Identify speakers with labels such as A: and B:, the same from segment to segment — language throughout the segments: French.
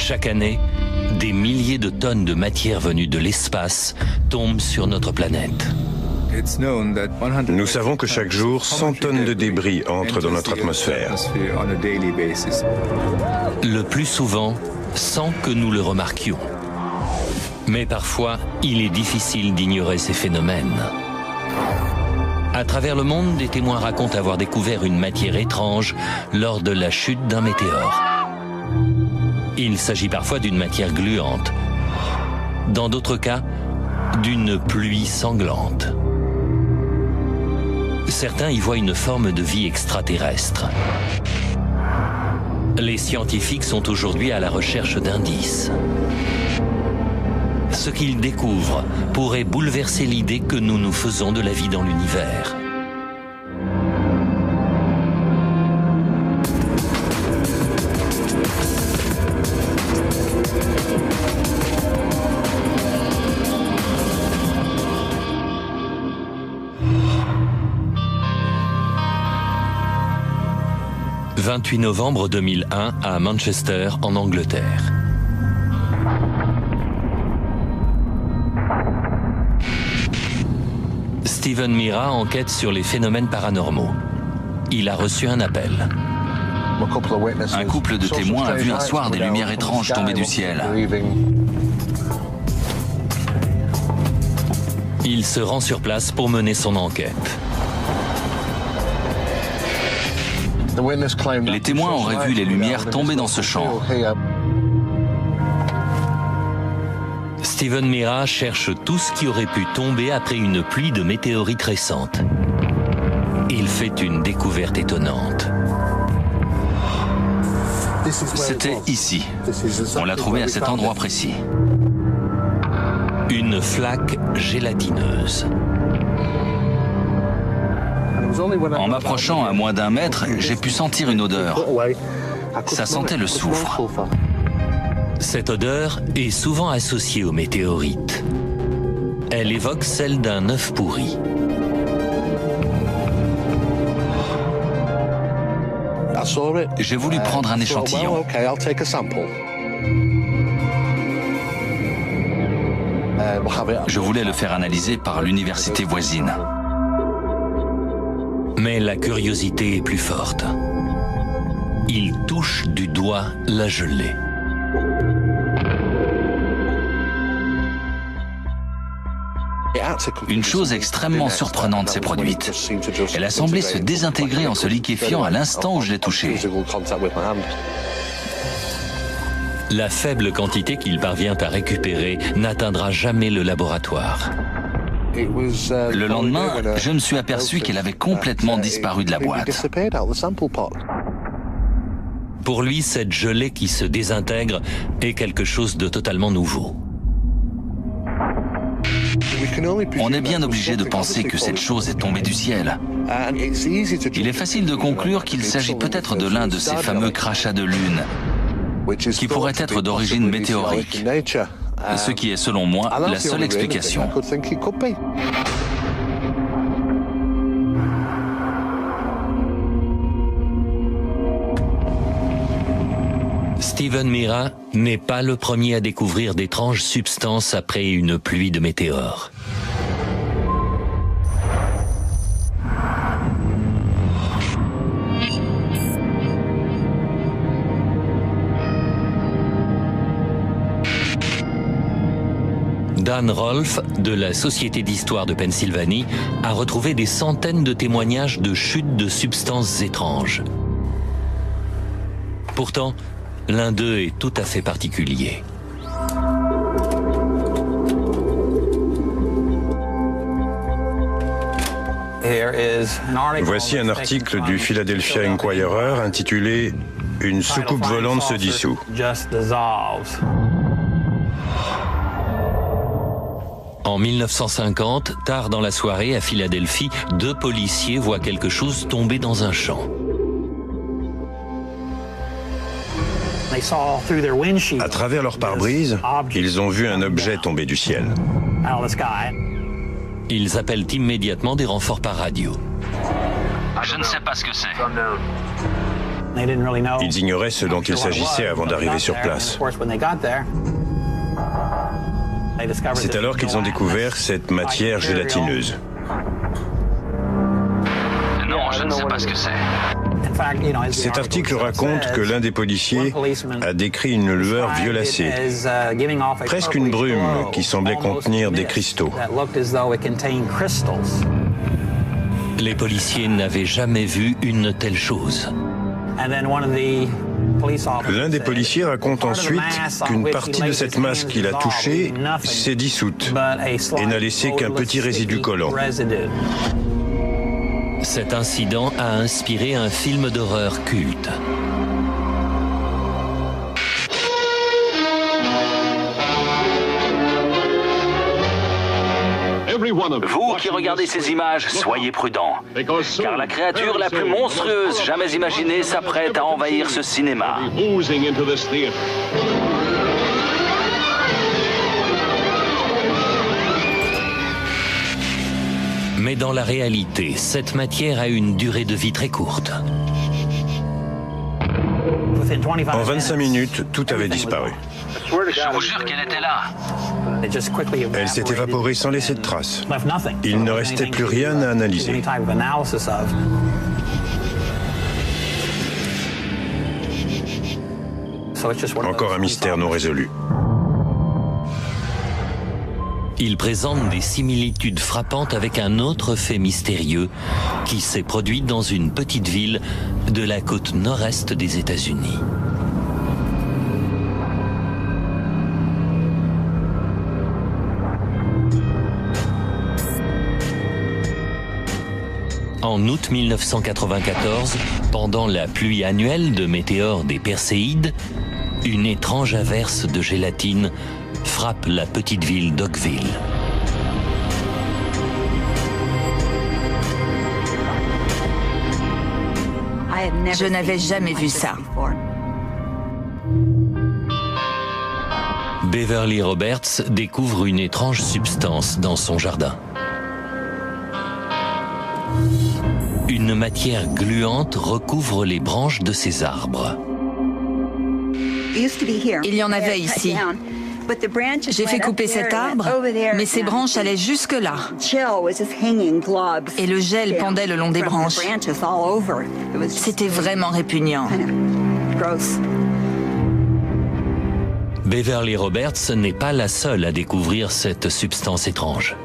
A: Chaque année, des milliers de tonnes de matière venue de l'espace tombent sur notre planète.
B: Nous savons que chaque jour, 100 tonnes de débris entrent dans notre atmosphère.
A: Le plus souvent, sans que nous le remarquions. Mais parfois, il est difficile d'ignorer ces phénomènes. À travers le monde, des témoins racontent avoir découvert une matière étrange lors de la chute d'un météore. Il s'agit parfois d'une matière gluante. Dans d'autres cas, d'une pluie sanglante. Certains y voient une forme de vie extraterrestre. Les scientifiques sont aujourd'hui à la recherche d'indices. Ce qu'ils découvrent pourrait bouleverser l'idée que nous nous faisons de la vie dans l'univers. « 28 novembre 2001 à Manchester, en Angleterre. Stephen Mira enquête sur les phénomènes paranormaux. Il a reçu un appel.
C: Un couple de témoins a vu un soir des lumières étranges tomber du ciel.
A: Il se rend sur place pour mener son enquête.
C: Les témoins auraient vu les lumières tomber dans ce champ.
A: Stephen Mira cherche tout ce qui aurait pu tomber après une pluie de météorites récentes. Il fait une découverte étonnante.
C: C'était ici. On l'a trouvé à cet endroit précis.
A: Une flaque gélatineuse.
C: En m'approchant à moins d'1 mètre, j'ai pu sentir une odeur. Ça sentait le soufre.
A: Cette odeur est souvent associée aux météorites. Elle évoque celle d'un œuf pourri.
C: J'ai voulu prendre un échantillon. Je voulais le faire analyser par l'université voisine.
A: Mais la curiosité est plus forte. Il touche du doigt la gelée.
C: Une chose extrêmement surprenante s'est produite. Elle a semblé se désintégrer en se liquéfiant à l'instant où je l'ai touchée.
A: La faible quantité qu'il parvient à récupérer n'atteindra jamais le laboratoire.
C: Le lendemain, je me suis aperçu qu'elle avait complètement disparu de la boîte.
A: Pour lui, cette gelée qui se désintègre est quelque chose de totalement nouveau.
C: On est bien obligé de penser que cette chose est tombée du ciel. Il est facile de conclure qu'il s'agit peut-être de l'un de ces fameux crachats de lune, qui pourrait être d'origine météorique, ce qui est selon moi la seule explication.
A: Stephen Mira n'est pas le premier à découvrir d'étranges substances après une pluie de météores. Dan Rolfe, de la Société d'histoire de Pennsylvanie, a retrouvé des centaines de témoignages de chutes de substances étranges. Pourtant, l'un d'eux est tout à fait particulier.
B: Voici un article du Philadelphia Inquirer intitulé « Une soucoupe volante se dissout ».
A: En 1950, tard dans la soirée à Philadelphie, 2 policiers voient quelque chose tomber dans un champ.
B: À travers leur pare-brise, ils ont vu un objet tomber du ciel.
A: Ils appellent immédiatement des renforts par radio.
C: Je ne sais pas ce que c'est.
B: Ils ignoraient ce dont il s'agissait avant d'arriver sur place. C'est alors qu'ils ont découvert cette matière gélatineuse.
C: Non, je ne sais pas ce que c'est.
B: Cet article raconte que l'un des policiers a décrit une lueur violacée, presque une brume qui semblait contenir des cristaux.
A: Les policiers n'avaient jamais vu une telle chose.
B: L'un des policiers raconte ensuite qu'une partie de cette masse qu'il a touchée s'est dissoute et n'a laissé qu'un petit résidu collant.
A: Cet incident a inspiré un film d'horreur culte.
C: Vous qui regardez ces images, soyez prudents, car la créature la plus monstrueuse jamais imaginée s'apprête à envahir ce cinéma.
A: Mais dans la réalité, cette matière a une durée de vie très courte.
B: En 25 minutes, tout avait disparu.
C: Je vous jure qu'elle était là.
B: Elle s'est évaporée sans laisser de traces. Il ne restait plus rien à analyser. Encore un mystère non résolu.
A: Il présente des similitudes frappantes avec un autre fait mystérieux qui s'est produit dans une petite ville de la côte nord-est des États-Unis. En août 1994, pendant la pluie annuelle de météores des Perséides, une étrange averse de gélatine frappe la petite ville d'Oakville.
D: Je n'avais jamais vu ça.
A: Beverly Roberts découvre une étrange substance dans son jardin. Une matière gluante recouvre les branches de ces arbres.
D: Il y en avait ici. J'ai fait couper cet arbre, mais ses branches allaient jusque-là. Et le gel pendait le long des branches. C'était vraiment répugnant.
A: Beverly Roberts n'est pas la seule à découvrir cette substance étrange.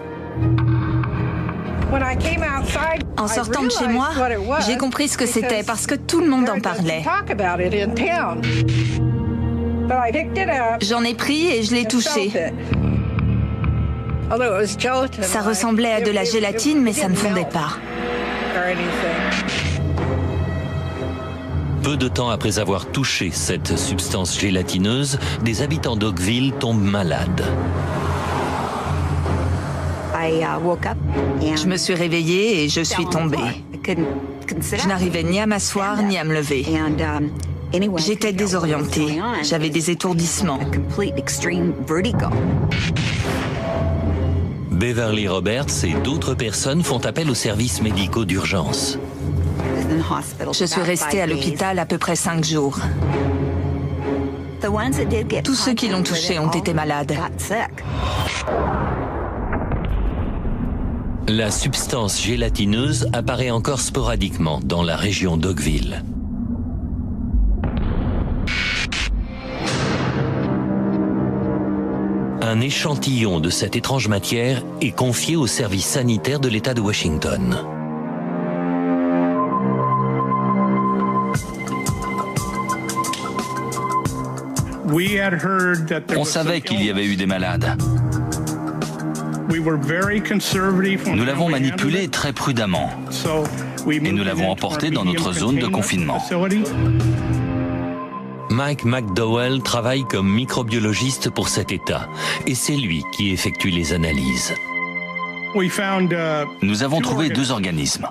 D: En sortant de chez moi, j'ai compris ce que c'était parce que tout le monde en parlait. J'en ai pris et je l'ai touché. Ça ressemblait à de la gélatine, mais ça ne fondait pas.
A: Peu de temps après avoir touché cette substance gélatineuse, des habitants d'Oakville tombent malades.
D: Je me suis réveillée et je suis tombée. Je n'arrivais ni à m'asseoir ni à me lever. J'étais désorientée. J'avais des étourdissements.
A: Beverly Roberts et d'autres personnes font appel aux services médicaux d'urgence.
D: Je suis restée à l'hôpital à peu près 5 jours. Tous ceux qui l'ont touché ont été malades.
A: La substance gélatineuse apparaît encore sporadiquement dans la région d'Oakville. Un échantillon de cette étrange matière est confié au service sanitaire de l'État de Washington.
C: On savait qu'il y avait eu des malades. Nous l'avons manipulé très prudemment et nous l'avons emporté dans notre zone de confinement.
A: Mike McDowell travaille comme microbiologiste pour cet État et c'est lui qui effectue les analyses.
C: Nous avons trouvé 2 organismes,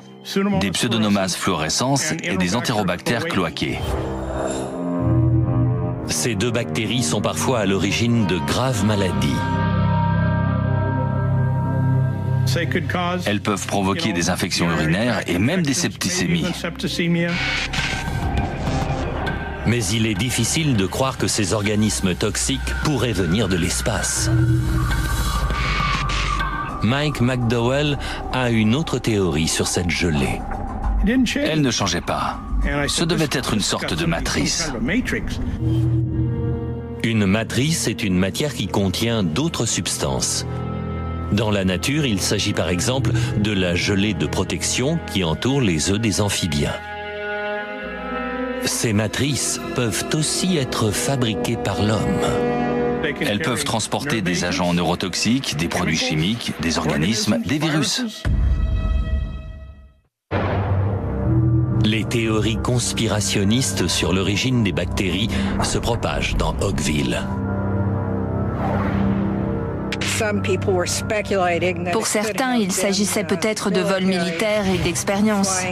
C: des Pseudomonas fluorescens et des entérobactères cloaqués.
A: Ces 2 bactéries sont parfois à l'origine de graves maladies.
C: Elles peuvent provoquer des infections urinaires et même des septicémies.
A: Mais il est difficile de croire que ces organismes toxiques pourraient venir de l'espace. Mike McDowell a une autre théorie sur cette gelée.
C: Elle ne changeait pas. Ce devait être une sorte de matrice.
A: Une matrice est une matière qui contient d'autres substances. Dans la nature, il s'agit par exemple de la gelée de protection qui entoure les œufs des amphibiens. Ces matrices peuvent aussi être fabriquées par l'homme.
C: Elles peuvent transporter des agents neurotoxiques, des produits chimiques, des organismes, des virus.
A: Les théories conspirationnistes sur l'origine des bactéries se propagent dans Oakville.
D: Pour certains, il s'agissait peut-être de vols militaires et d'expériences.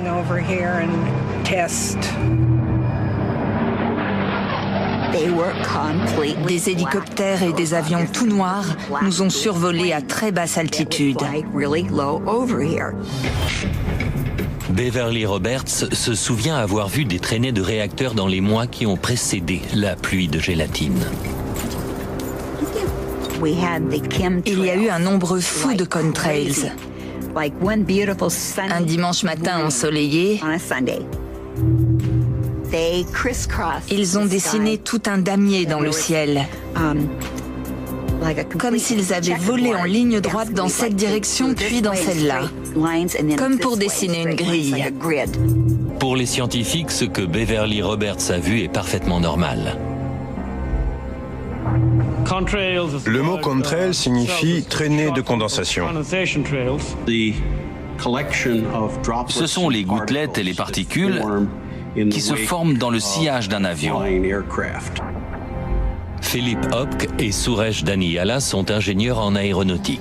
D: Des hélicoptères et des avions tout noirs nous ont survolés à très basse altitude.
A: Beverly Roberts se souvient avoir vu des traînées de réacteurs dans les mois qui ont précédé la pluie de gélatine.
D: Il y a eu un nombre fou de contrails. Un dimanche matin ensoleillé, ils ont dessiné tout un damier dans le ciel, comme s'ils avaient volé en ligne droite dans cette direction puis dans celle-là, comme pour dessiner une grille.
A: Pour les scientifiques, ce que Beverly Roberts a vu est parfaitement normal.
B: Le mot contrail signifie traînée de condensation.
C: Ce sont les gouttelettes et les particules qui se forment dans le sillage d'un avion.
A: Philippe Hopk et Suresh Daniyala sont ingénieurs en aéronautique.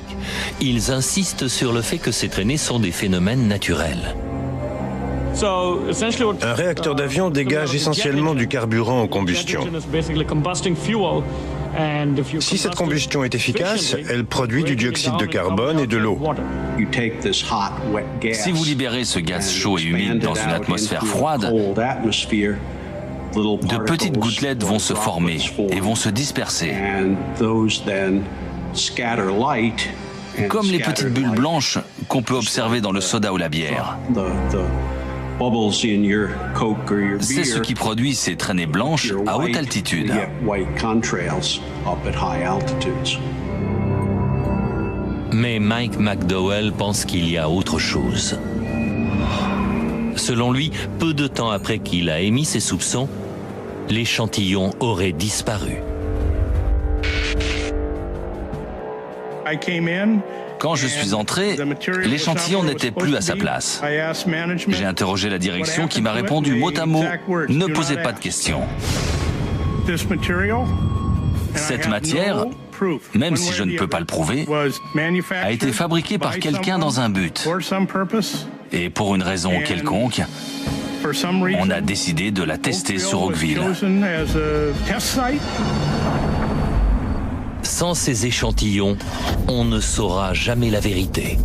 A: Ils insistent sur le fait que ces traînées sont des phénomènes naturels.
B: Un réacteur d'avion dégage essentiellement du carburant en combustion. Si cette combustion est efficace, elle produit du dioxyde de carbone et de l'eau.
C: Si vous libérez ce gaz chaud et humide dans une atmosphère froide, de petites gouttelettes vont se former et vont se disperser. Comme les petites bulles blanches qu'on peut observer dans le soda ou la bière. C'est ce qui produit ces traînées blanches à haute altitude.
A: Mais Mike McDowell pense qu'il y a autre chose. Selon lui, peu de temps après qu'il a émis ses soupçons, l'échantillon aurait disparu.
C: Quand je suis entré, l'échantillon n'était plus à sa place. J'ai interrogé la direction qui m'a répondu mot à mot « Ne posez pas de questions ». Cette matière, même si je ne peux pas le prouver, a été fabriquée par quelqu'un dans un but. Et pour une raison quelconque, on a décidé de la tester sur Oakville.
A: Sans ces échantillons, on ne saura jamais la vérité.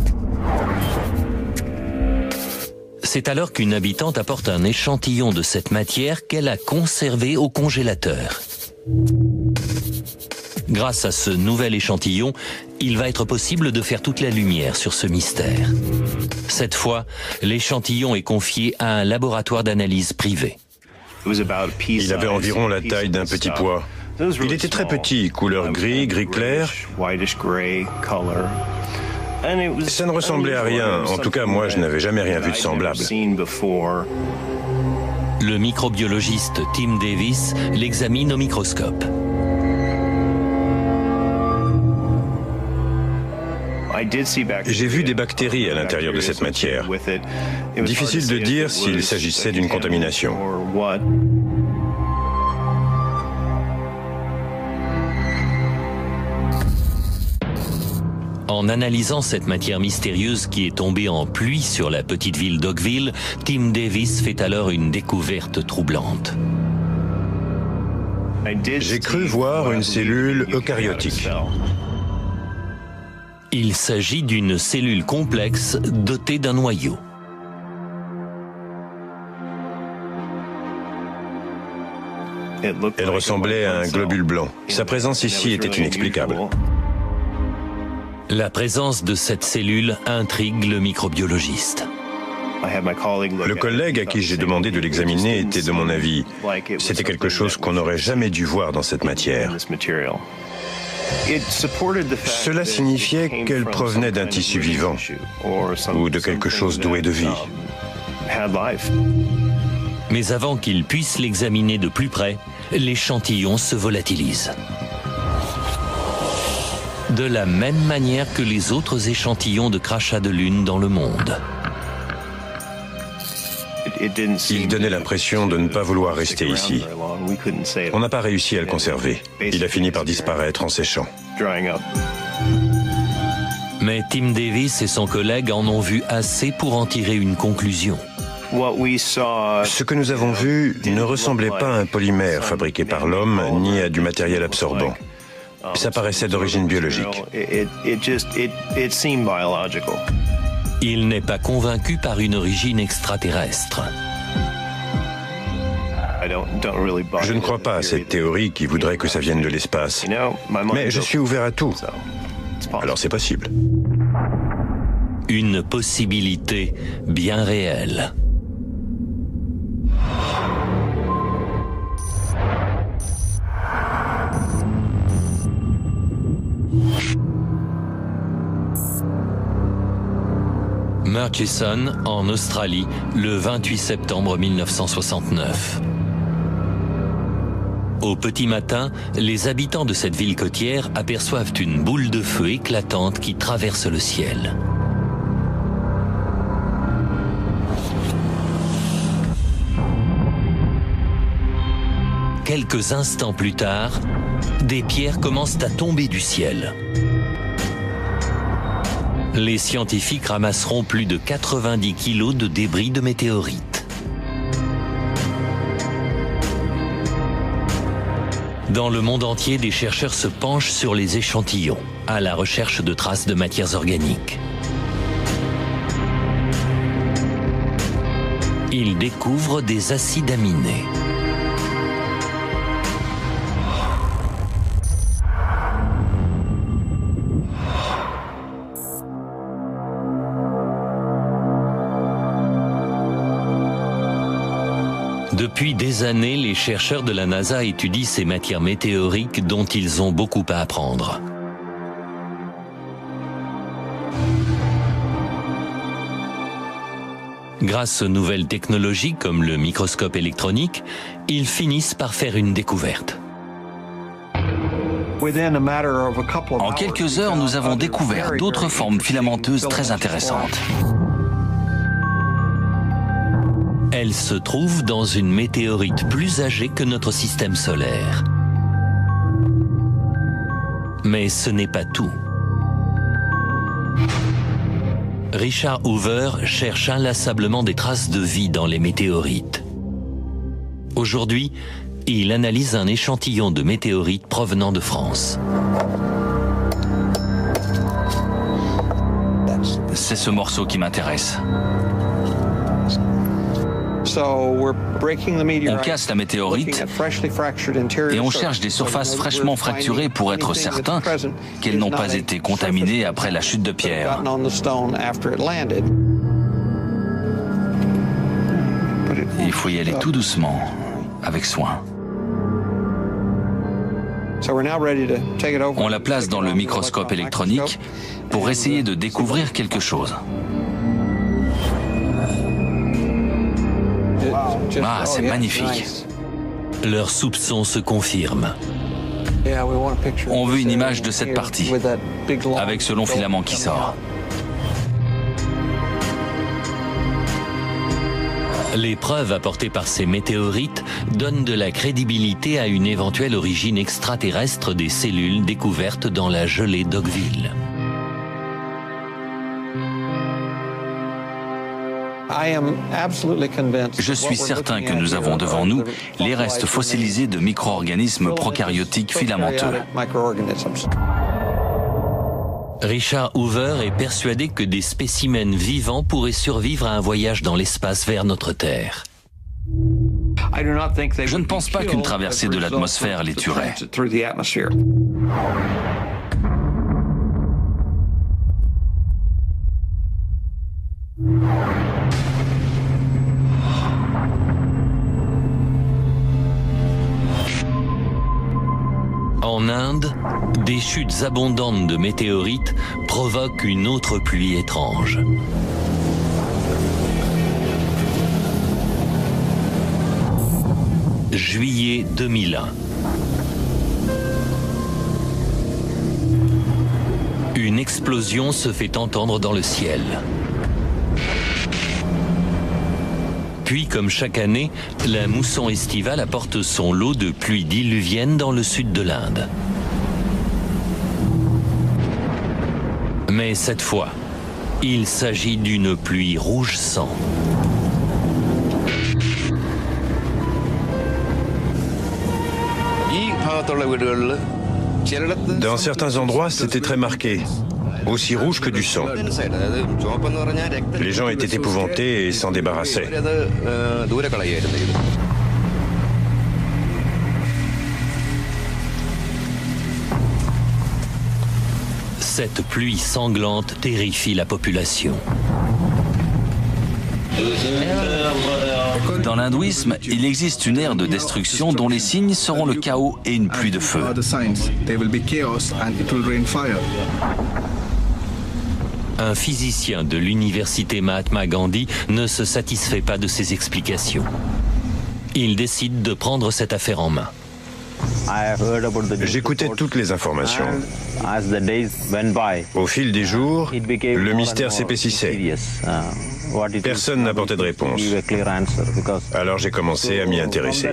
A: C'est alors qu'une habitante apporte un échantillon de cette matière qu'elle a conservé au congélateur. Grâce à ce nouvel échantillon, il va être possible de faire toute la lumière sur ce mystère. Cette fois, l'échantillon est confié à un laboratoire d'analyse privé.
B: Il avait environ la taille d'un petit pois. Il était très petit, couleur gris, gris clair. Ça ne ressemblait à rien. En tout cas, moi, je n'avais jamais rien vu de semblable.
A: Le microbiologiste Tim Davis l'examine au microscope.
B: J'ai vu des bactéries à l'intérieur de cette matière. Difficile de dire s'il s'agissait d'une contamination.
A: En analysant cette matière mystérieuse qui est tombée en pluie sur la petite ville d'Oakville, Tim Davis fait alors une découverte troublante.
B: J'ai cru voir une cellule eucaryotique.
A: Il s'agit d'une cellule complexe dotée d'un noyau.
B: Elle ressemblait à un globule blanc. Sa présence ici était inexplicable.
A: La présence de cette cellule intrigue le microbiologiste.
B: Le collègue à qui j'ai demandé de l'examiner était de mon avis. C'était quelque chose qu'on n'aurait jamais dû voir dans cette matière. Cela signifiait qu'elle provenait d'un tissu vivant ou de quelque chose doué de vie.
A: Mais avant qu'il puisse l'examiner de plus près, l'échantillon se volatilise. De la même manière que les autres échantillons de crachat de lune dans le monde.
B: Il donnait l'impression de ne pas vouloir rester ici. On n'a pas réussi à le conserver. Il a fini par disparaître en séchant.
A: Mais Tim Davis et son collègue en ont vu assez pour en tirer une conclusion.
B: Ce que nous avons vu ne ressemblait pas à un polymère fabriqué par l'homme, ni à du matériel absorbant. Ça paraissait d'origine biologique.
A: Il n'est pas convaincu par une origine extraterrestre.
B: Je ne crois pas à cette théorie qui voudrait que ça vienne de l'espace. Mais je suis ouvert à tout. Alors c'est possible.
A: Une possibilité bien réelle. Murchison, en Australie, le 28 septembre 1969. Au petit matin, les habitants de cette ville côtière aperçoivent une boule de feu éclatante qui traverse le ciel. Quelques instants plus tard, des pierres commencent à tomber du ciel. Les scientifiques ramasseront plus de 90 kilos de débris de météorites. Dans le monde entier, des chercheurs se penchent sur les échantillons, à la recherche de traces de matières organiques. Ils découvrent des acides aminés. Depuis des années, les chercheurs de la NASA étudient ces matières météoriques dont ils ont beaucoup à apprendre. Grâce aux nouvelles technologies comme le microscope électronique, ils finissent par faire une découverte.
C: En quelques heures, nous avons découvert d'autres formes filamenteuses très intéressantes.
A: Elle se trouve dans une météorite plus âgée que notre système solaire. Mais ce n'est pas tout. Richard Hoover cherche inlassablement des traces de vie dans les météorites. Aujourd'hui, il analyse un échantillon de météorites provenant de France.
C: C'est ce morceau qui m'intéresse. On casse la météorite et on cherche des surfaces fraîchement fracturées pour être certain qu'elles n'ont pas été contaminées après la chute de pierre. Il faut y aller tout doucement, avec soin. On la place dans le microscope électronique pour essayer de découvrir quelque chose. Ah, c'est magnifique.
A: Leurs soupçons se confirment.
C: On veut une image de cette partie, avec ce long filament qui sort.
A: Les preuves apportées par ces météorites donnent de la crédibilité à une éventuelle origine extraterrestre des cellules découvertes dans la gelée d'Oakville.
C: Je suis certain que nous avons devant nous les restes fossilisés de micro-organismes prokaryotiques filamenteux.
A: Richard Hoover est persuadé que des spécimens vivants pourraient survivre à un voyage dans l'espace vers notre Terre.
C: Je ne pense pas qu'une traversée de l'atmosphère les tuerait.
A: En Inde, des chutes abondantes de météorites provoquent une autre pluie étrange. Juillet 2001. Une explosion se fait entendre dans le ciel. Puis, comme chaque année, la mousson estivale apporte son lot de pluies diluviennes dans le sud de l'Inde. Mais cette fois, il s'agit d'une pluie rouge sang.
B: Dans certains endroits, c'était très marqué, aussi rouge que du sang. Les gens étaient épouvantés et s'en débarrassaient.
A: Cette pluie sanglante terrifie la population.
C: Dans l'hindouisme, il existe une ère de destruction dont les signes seront le chaos et une pluie de feu.
A: Un physicien de l'université Mahatma Gandhi ne se satisfait pas de ces explications. Il décide de prendre cette affaire en main.
B: J'écoutais toutes les informations. Au fil des jours, le mystère s'épaississait. Personne n'apportait de réponse. Alors j'ai commencé à m'y intéresser.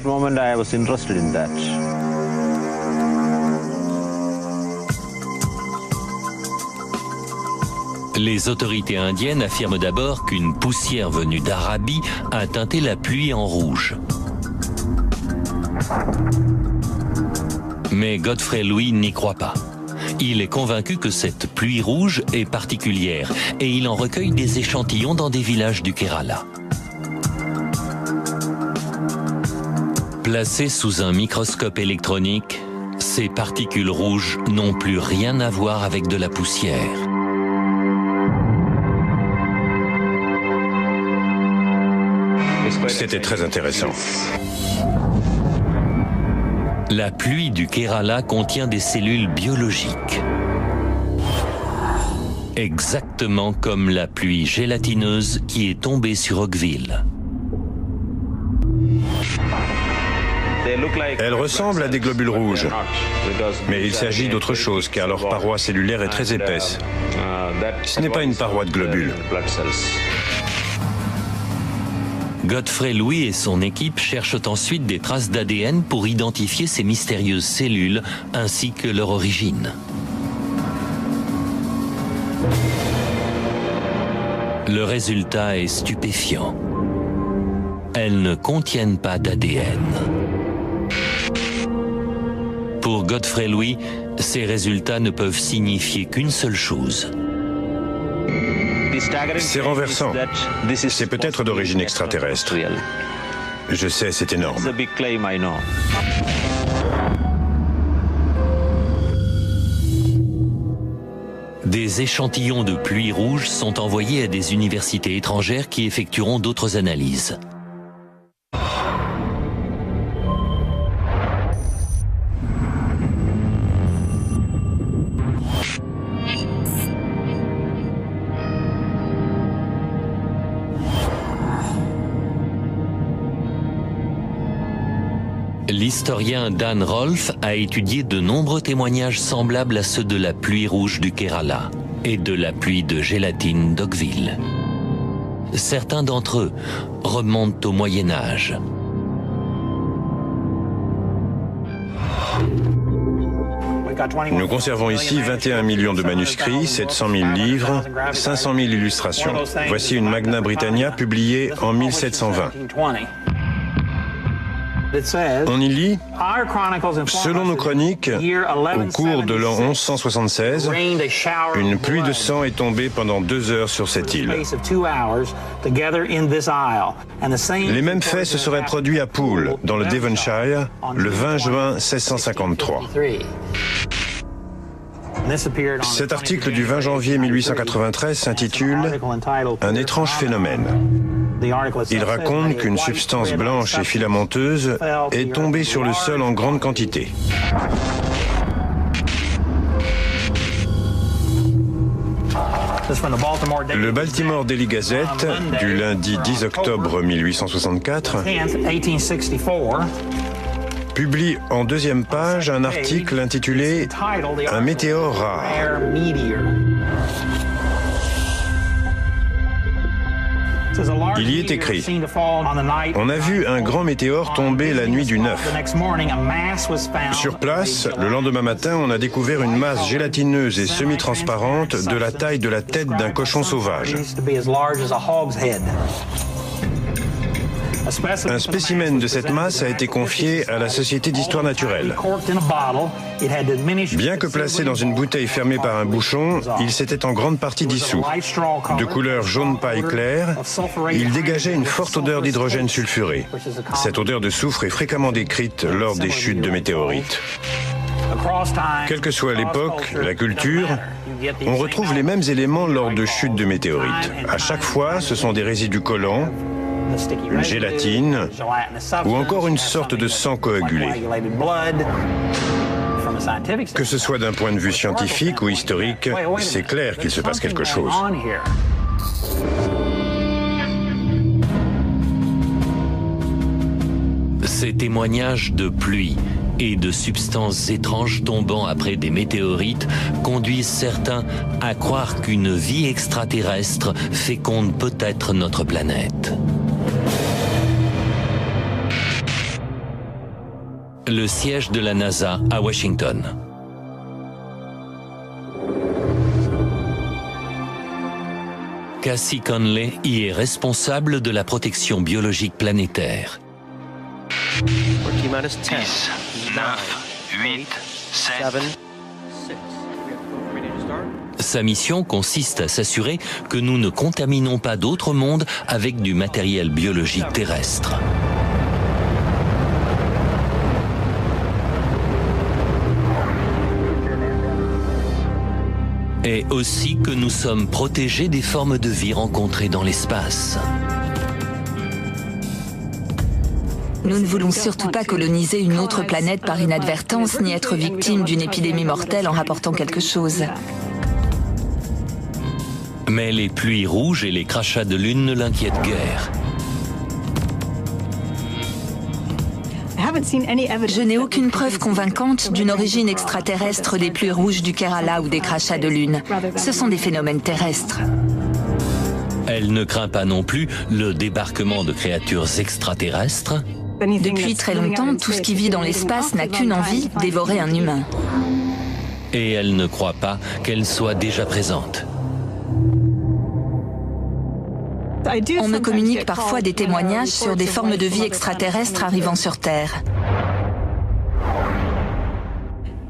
A: Les autorités indiennes affirment d'abord qu'une poussière venue d'Arabie a teinté la pluie en rouge. Mais Godfrey Louis n'y croit pas. Il est convaincu que cette pluie rouge est particulière et il en recueille des échantillons dans des villages du Kerala. Placées sous un microscope électronique, ces particules rouges n'ont plus rien à voir avec de la poussière.
B: C'était très intéressant.
A: La pluie du Kerala contient des cellules biologiques. Exactement comme la pluie gélatineuse qui est tombée sur Oakville.
B: Elles ressemblent à des globules rouges, mais il s'agit d'autre chose car leur paroi cellulaire est très épaisse. Ce n'est pas une paroi de globules.
A: Godfrey Louis et son équipe cherchent ensuite des traces d'ADN pour identifier ces mystérieuses cellules ainsi que leur origine. Le résultat est stupéfiant. Elles ne contiennent pas d'ADN. Pour Godfrey Louis, ces résultats ne peuvent signifier qu'une seule chose.
B: C'est renversant. C'est peut-être d'origine extraterrestre. Je sais, c'est énorme.
A: Des échantillons de pluie rouge sont envoyés à des universités étrangères qui effectueront d'autres analyses. L'historien Dan Rolfe a étudié de nombreux témoignages semblables à ceux de la pluie rouge du Kerala et de la pluie de gélatine d'Oakville. Certains d'entre eux remontent au Moyen Âge.
B: Nous conservons ici 21 millions de manuscrits, 700 000 livres, 500 000 illustrations. Voici une Magna Britannia publiée en 1720. On y lit, selon nos chroniques, au cours de l'an 1176, une pluie de sang est tombée pendant 2 heures sur cette île. Les mêmes faits se seraient produits à Poole, dans le Devonshire, le 20 juin 1653. Cet article du 20 janvier 1893 s'intitule « Un étrange phénomène ». Il raconte qu'une substance blanche et filamenteuse est tombée sur le sol en grande quantité. Le Baltimore Daily Gazette, du lundi 10 octobre 1864, publie en 2e page un article intitulé « Un météore rare ». Il y est écrit « On a vu un grand météore tomber la nuit du 9. Sur place, le lendemain matin, on a découvert une masse gélatineuse et semi-transparente de la taille de la tête d'un cochon sauvage. Un spécimen de cette masse a été confié à la Société d'histoire naturelle. Bien que placé dans une bouteille fermée par un bouchon, il s'était en grande partie dissous. De couleur jaune paille claire, il dégageait une forte odeur d'hydrogène sulfuré. Cette odeur de soufre est fréquemment décrite lors des chutes de météorites. Quelle que soit l'époque, la culture, on retrouve les mêmes éléments lors de chutes de météorites. À chaque fois, ce sont des résidus collants, une gélatine ou encore une sorte de sang coagulé. Que ce soit d'un point de vue scientifique ou historique, c'est clair qu'il se passe quelque chose.
A: Ces témoignages de pluie et de substances étranges tombant après des météorites conduisent certains à croire qu'une vie extraterrestre féconde peut-être notre planète. Le siège de la NASA à Washington. Cassie Conley y est responsable de la protection biologique planétaire.
C: 10, 9, 8, 7...
A: Sa mission consiste à s'assurer que nous ne contaminons pas d'autres mondes avec du matériel biologique terrestre. Et aussi que nous sommes protégés des formes de vie rencontrées dans l'espace.
D: Nous ne voulons surtout pas coloniser une autre planète par inadvertance, ni être victime d'une épidémie mortelle en rapportant quelque chose.
A: Mais les pluies rouges et les crachats de lune ne l'inquiètent guère.
D: Je n'ai aucune preuve convaincante d'une origine extraterrestre des pluies rouges du Kerala ou des crachats de lune. Ce sont des phénomènes terrestres.
A: Elle ne craint pas non plus le débarquement de créatures extraterrestres.
D: Depuis très longtemps, tout ce qui vit dans l'espace n'a qu'une envie, dévorer un humain.
A: Et elle ne croit pas qu'elle soit déjà présente.
D: On me communique parfois des témoignages sur des formes de vie extraterrestres arrivant sur Terre.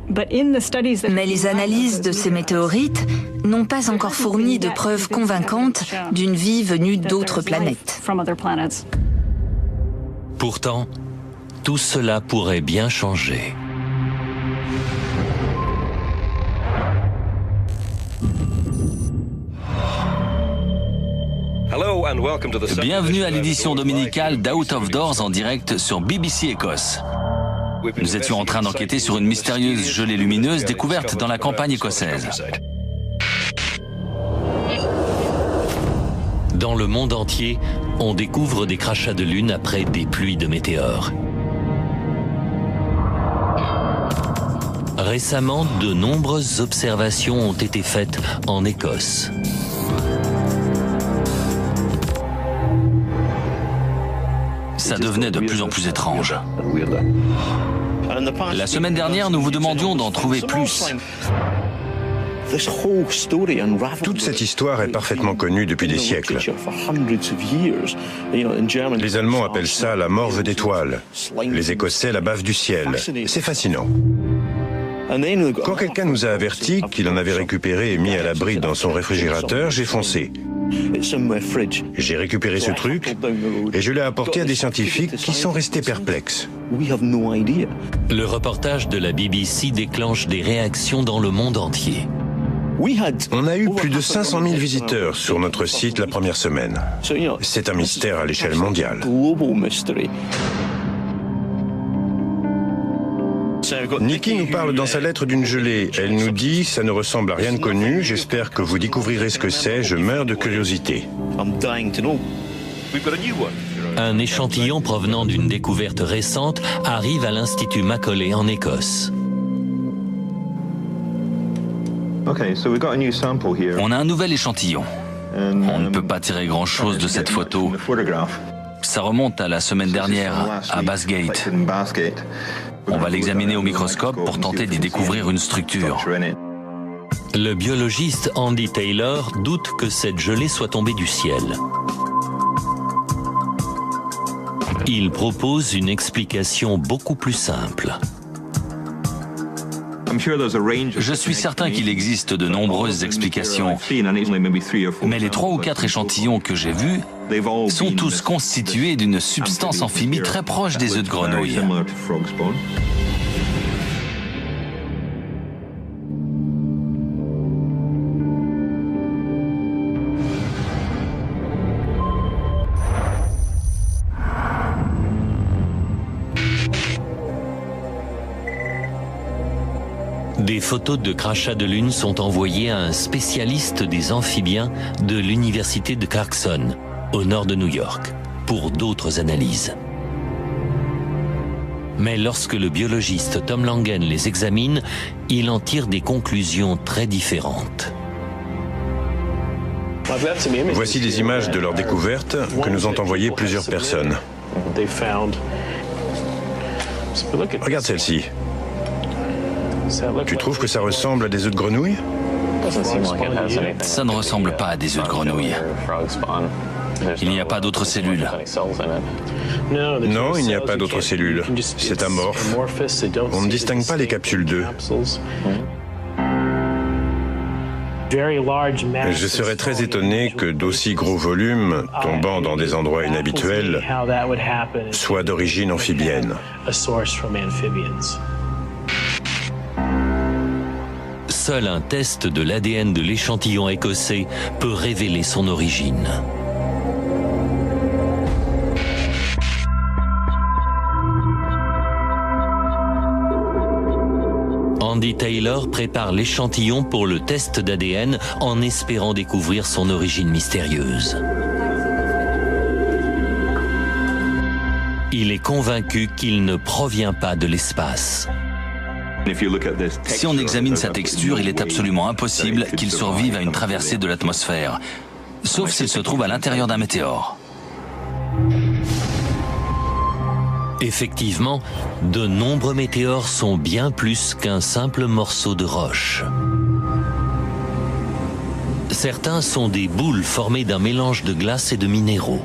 D: Mais les analyses de ces météorites n'ont pas encore fourni de preuves convaincantes d'une vie venue d'autres planètes.
A: Pourtant, tout cela pourrait bien changer.
C: Bienvenue à l'édition dominicale d'Out of Doors en direct sur BBC Écosse. Nous étions en train d'enquêter sur une mystérieuse gelée lumineuse découverte dans la campagne écossaise.
A: Dans le monde entier, on découvre des crachats de lune après des pluies de météores. Récemment, de nombreuses observations ont été faites en Écosse.
C: Ça devenait de plus en plus étrange. La semaine dernière, nous vous demandions d'en trouver plus.
B: Toute cette histoire est parfaitement connue depuis des siècles. Les Allemands appellent ça la morve d'étoiles, les Écossais la baffe du ciel. C'est fascinant. Quand quelqu'un nous a avertis qu'il en avait récupéré et mis à l'abri dans son réfrigérateur, j'ai foncé. J'ai récupéré ce truc et je l'ai apporté à des scientifiques qui sont restés perplexes.
A: Le reportage de la BBC déclenche des réactions dans le monde entier.
B: On a eu plus de 500 000 visiteurs sur notre site la première semaine. C'est un mystère à l'échelle mondiale. Nikki nous parle dans sa lettre d'une gelée. Elle nous dit « Ça ne ressemble à rien de connu, j'espère que vous découvrirez ce que c'est, je meurs de curiosité. »
A: Un échantillon provenant d'une découverte récente arrive à l'Institut Macaulay en Écosse.
C: On a un nouvel échantillon. On ne peut pas tirer grand-chose de cette photo. Ça remonte à la semaine dernière, à Bathgate. On va l'examiner au microscope pour tenter d'y découvrir une structure.
A: Le biologiste Andy Taylor doute que cette gelée soit tombée du ciel. Il propose une explication beaucoup plus simple.
C: Je suis certain qu'il existe de nombreuses explications, mais les 3 ou 4 échantillons que j'ai vus sont tous constitués d'une substance amphibie très proche des œufs de grenouille.
A: Des photos de crachats de lune sont envoyées à un spécialiste des amphibiens de l'université de Clarkson, au nord de New York, pour d'autres analyses. Mais lorsque le biologiste Tom Langen les examine, il en tire des conclusions très différentes.
B: Voici des images de leur découverte que nous ont envoyées plusieurs personnes. Regarde celle-ci. Tu trouves que ça ressemble à des œufs de grenouille?
C: Ça ne ressemble pas à des œufs de grenouille. Il n'y a pas d'autres cellules.
B: Non, il n'y a pas d'autres cellules. C'est amorphe. On ne distingue pas les capsules d'œufs. Je serais très étonné que d'aussi gros volumes, tombant dans des endroits inhabituels, soient d'origine amphibienne.
A: Seul un test de l'ADN de l'échantillon écossais peut révéler son origine. Andy Taylor prépare l'échantillon pour le test d'ADN en espérant découvrir son origine mystérieuse. Il est convaincu qu'il ne provient pas de l'espace.
C: Si on examine sa texture, il est absolument impossible qu'il survive à une traversée de l'atmosphère, sauf s'il se trouve à l'intérieur d'un météore.
A: Effectivement, de nombreux météores sont bien plus qu'un simple morceau de roche. Certains sont des boules formées d'un mélange de glace et de minéraux.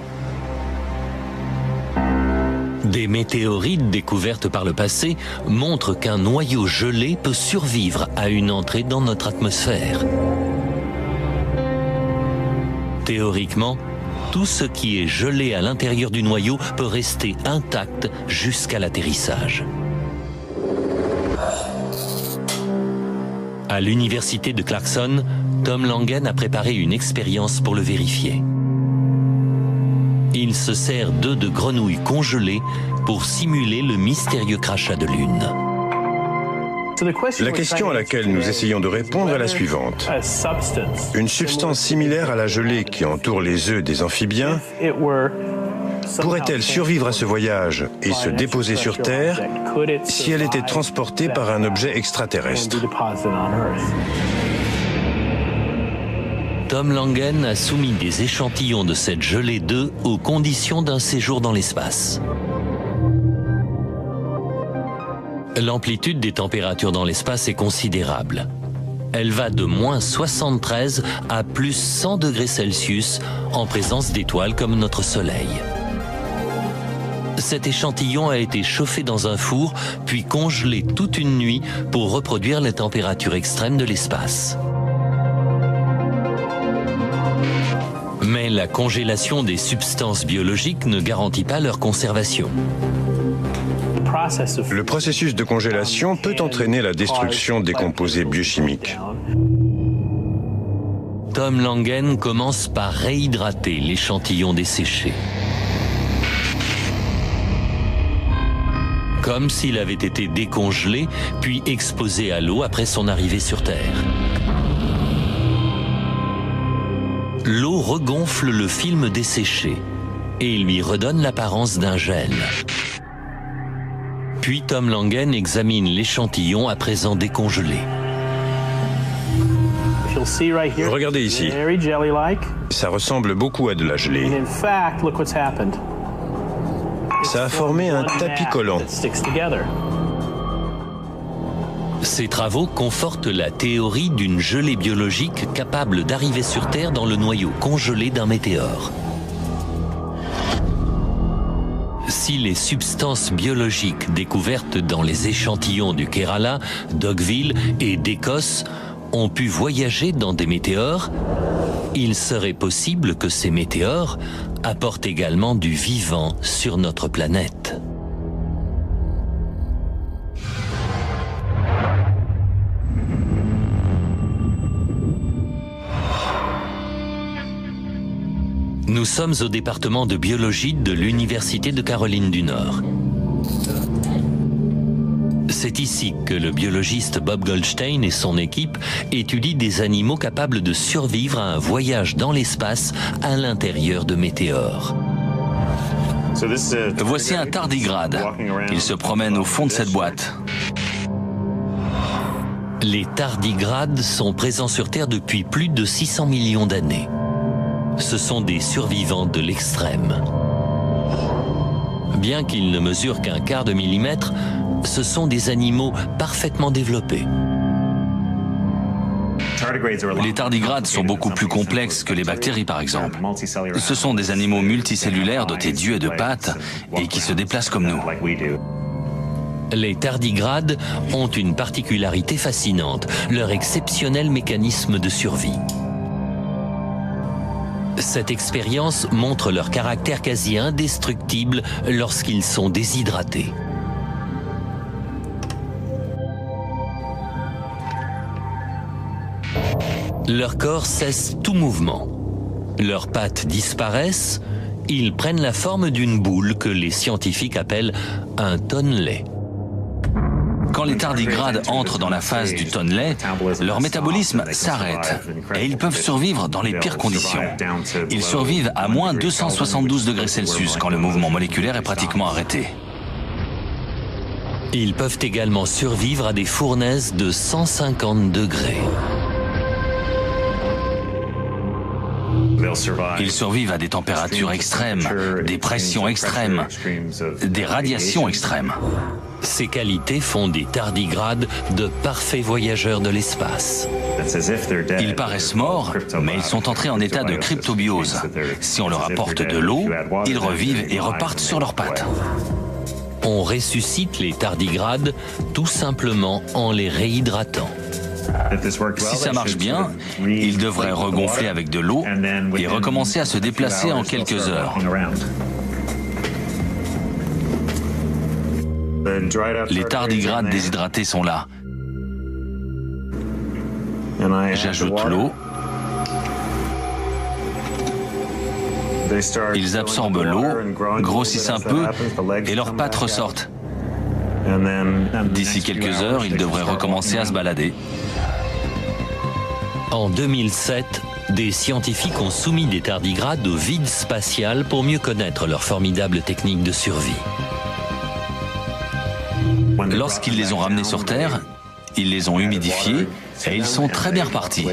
A: Des météorites découvertes par le passé montrent qu'un noyau gelé peut survivre à une entrée dans notre atmosphère. Théoriquement, tout ce qui est gelé à l'intérieur du noyau peut rester intact jusqu'à l'atterrissage. À l'université de Clarkson, Tom Langen a préparé une expérience pour le vérifier. Il se sert d'œufs de grenouille congelés pour simuler le mystérieux crachat de lune.
B: La question à laquelle nous essayons de répondre est la suivante. Une substance similaire à la gelée qui entoure les œufs des amphibiens pourrait-elle survivre à ce voyage et se déposer sur Terre si elle était transportée par un objet extraterrestre?
A: Tom Langen a soumis des échantillons de cette gelée d'œufs aux conditions d'un séjour dans l'espace. L'amplitude des températures dans l'espace est considérable. Elle va de moins 73 à plus 100 degrés Celsius en présence d'étoiles comme notre Soleil. Cet échantillon a été chauffé dans un four, puis congelé toute une nuit pour reproduire les températures extrêmes de l'espace. Mais la congélation des substances biologiques ne garantit pas leur conservation.
B: Le processus de congélation peut entraîner la destruction des composés biochimiques.
A: Tom Langen commence par réhydrater l'échantillon desséché. Comme s'il avait été décongelé, puis exposé à l'eau après son arrivée sur Terre. L'eau regonfle le film desséché et lui redonne l'apparence d'un gel. Puis Tom Langen examine l'échantillon à présent décongelé.
B: Regardez ici. Ça ressemble beaucoup à de la gelée. Ça a formé un tapis collant.
A: Ces travaux confortent la théorie d'une gelée biologique capable d'arriver sur Terre dans le noyau congelé d'un météore. Si les substances biologiques découvertes dans les échantillons du Kerala, d'Oakville et d'Écosse ont pu voyager dans des météores, il serait possible que ces météores apportent également du vivant sur notre planète. Nous sommes au département de biologie de l'Université de Caroline du Nord. C'est ici que le biologiste Bob Goldstein et son équipe étudient des animaux capables de survivre à un voyage dans l'espace à l'intérieur de météores.
C: Voici un tardigrade. Il se promène au fond de cette boîte.
A: Les tardigrades sont présents sur Terre depuis plus de 600 millions d'années. Ce sont des survivants de l'extrême. Bien qu'ils ne mesurent qu'un quart de millimètre, ce sont des animaux parfaitement développés.
C: Les tardigrades sont beaucoup plus complexes que les bactéries, par exemple. Ce sont des animaux multicellulaires dotés d'yeux et de pattes et qui se déplacent comme nous.
A: Les tardigrades ont une particularité fascinante, leur exceptionnel mécanisme de survie. Cette expérience montre leur caractère quasi indestructible lorsqu'ils sont déshydratés. Leur corps cesse tout mouvement. Leurs pattes disparaissent, ils prennent la forme d'une boule que les scientifiques appellent un tonnelet.
C: Quand les tardigrades entrent dans la phase du tonnelet, leur métabolisme s'arrête et ils peuvent survivre dans les pires conditions. Ils survivent à moins 272 degrés Celsius quand le mouvement moléculaire est pratiquement arrêté.
A: Ils peuvent également survivre à des fournaises de 150 degrés.
C: Ils survivent à des températures extrêmes, des pressions extrêmes, des radiations extrêmes.
A: Ces qualités font des tardigrades de parfaits voyageurs de l'espace.
C: Ils paraissent morts, mais ils sont entrés en état de cryptobiose. Si on leur apporte de l'eau, ils revivent et repartent sur leurs pattes.
A: On ressuscite les tardigrades tout simplement en les réhydratant.
C: Si ça marche bien, ils devraient regonfler avec de l'eau et recommencer à se déplacer en quelques heures. Les tardigrades déshydratés sont là. J'ajoute l'eau. Ils absorbent l'eau, grossissent un peu et leurs pattes ressortent. D'ici quelques heures, ils devraient recommencer à se balader.
A: En 2007, des scientifiques ont soumis des tardigrades au vide spatial pour mieux connaître leur formidable technique de survie.
C: Lorsqu'ils les ont ramenés sur Terre, ils les ont humidifiés et ils sont très bien repartis.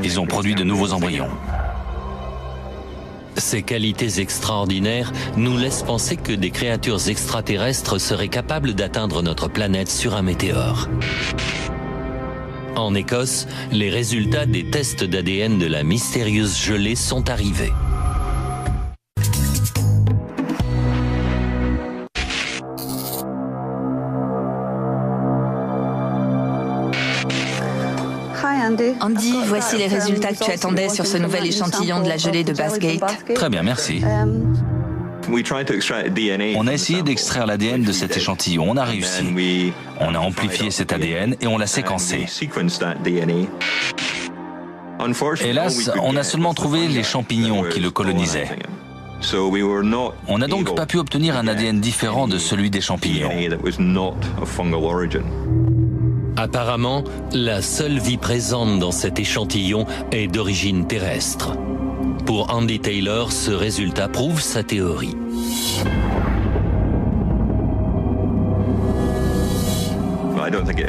C: Ils ont produit de nouveaux embryons.
A: Ces qualités extraordinaires nous laissent penser que des créatures extraterrestres seraient capables d'atteindre notre planète sur un météore. En Écosse, les résultats des tests d'ADN de la mystérieuse gelée sont arrivés.
D: Andy, voici les résultats que tu attendais sur ce nouvel échantillon de la gelée de Bathgate.
C: Très bien, merci. On a essayé d'extraire l'ADN de cet échantillon, on a réussi. On a amplifié cet ADN et on l'a séquencé. Hélas, on a seulement trouvé les champignons qui le colonisaient. On n'a donc pas pu obtenir un ADN différent de celui des champignons.
A: Apparemment, la seule vie présente dans cet échantillon est d'origine terrestre. Pour Andy Taylor, ce résultat prouve sa théorie.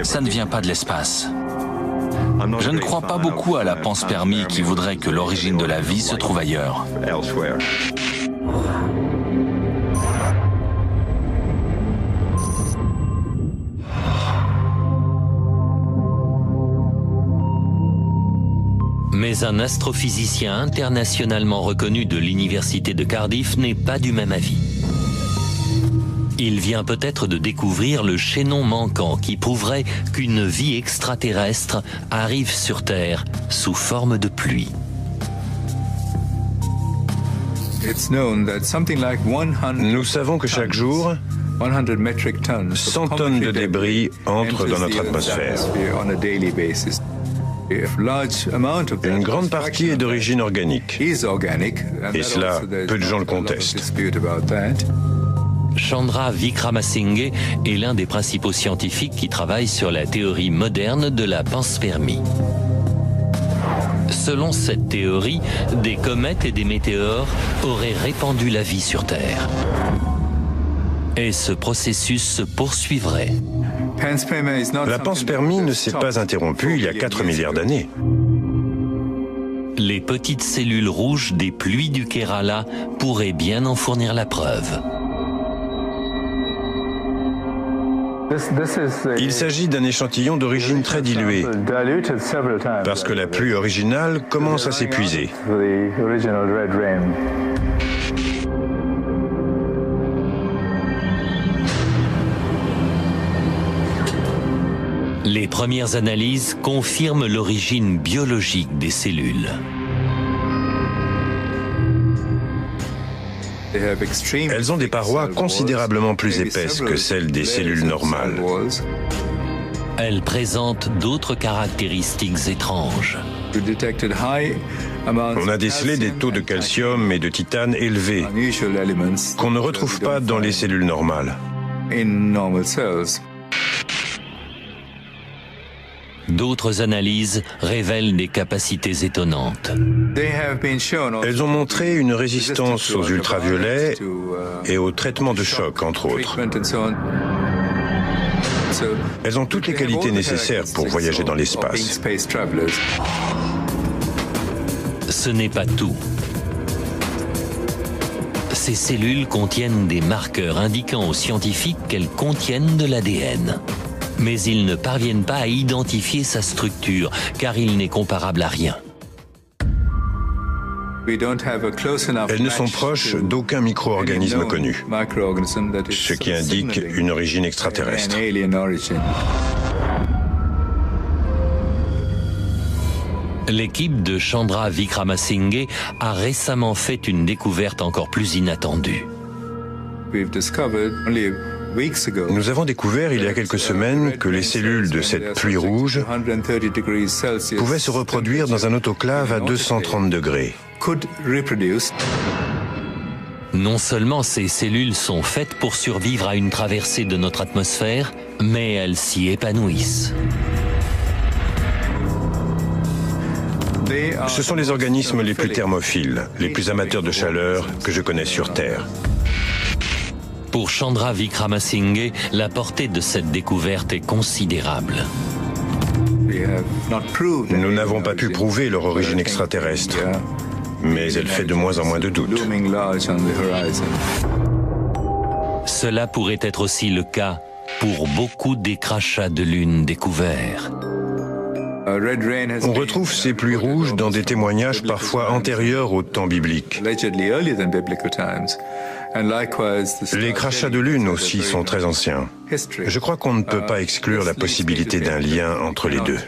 C: Ça ne vient pas de l'espace. Je ne crois pas beaucoup à la panspermie qui voudrait que l'origine de la vie se trouve ailleurs.
A: Mais un astrophysicien internationalement reconnu de l'université de Cardiff n'est pas du même avis. Il vient peut-être de découvrir le chaînon manquant qui prouverait qu'une vie extraterrestre arrive sur Terre sous forme de pluie.
B: Nous savons que chaque jour, 100 tonnes de débris entrent dans notre atmosphère. Une grande partie est d'origine organique. Et cela, peu de gens le contestent.
A: Chandra Wickramasinghe est l'un des principaux scientifiques qui travaillent sur la théorie moderne de la panspermie. Selon cette théorie, des comètes et des météores auraient répandu la vie sur Terre. Et ce processus se poursuivrait.
B: La panspermie ne s'est pas interrompue il y a 4 milliards d'années.
A: Les petites cellules rouges des pluies du Kerala pourraient bien en fournir la preuve.
B: Il s'agit d'un échantillon d'origine très diluée, parce que la pluie originale commence à s'épuiser.
A: Les premières analyses confirment l'origine biologique des cellules.
B: Elles ont des parois considérablement plus épaisses que celles des cellules normales.
A: Elles présentent d'autres caractéristiques étranges.
B: On a décelé des taux de calcium et de titane élevés, qu'on ne retrouve pas dans les cellules normales.
A: D'autres analyses révèlent des capacités étonnantes.
B: Elles ont montré une résistance aux ultraviolets et au traitement de choc, entre autres. Elles ont toutes les qualités nécessaires pour voyager dans l'espace.
A: Ce n'est pas tout. Ces cellules contiennent des marqueurs indiquant aux scientifiques qu'elles contiennent de l'ADN. Mais ils ne parviennent pas à identifier sa structure, car il n'est comparable à rien.
B: Elles ne sont proches d'aucun micro-organisme connu, ce qui indique une origine extraterrestre.
A: L'équipe de Chandra Wickramasinghe a récemment fait une découverte encore plus inattendue.
B: Nous avons découvert il y a quelques semaines que les cellules de cette pluie rouge pouvaient se reproduire dans un autoclave à 230 degrés.
A: Non seulement ces cellules sont faites pour survivre à une traversée de notre atmosphère, mais elles s'y épanouissent.
B: Ce sont les organismes les plus thermophiles, les plus amateurs de chaleur que je connais sur Terre.
A: Pour Chandra Wickramasinghe, la portée de cette découverte est considérable.
B: Nous n'avons pas pu prouver leur origine extraterrestre, mais elle fait de moins en moins de doutes.
A: Cela pourrait être aussi le cas pour beaucoup des crachats de lune découverts.
B: On retrouve ces pluies rouges dans des témoignages parfois antérieurs au temps biblique. Les crachats de lune aussi sont très anciens. Je crois qu'on ne peut pas exclure la possibilité d'un lien entre les deux.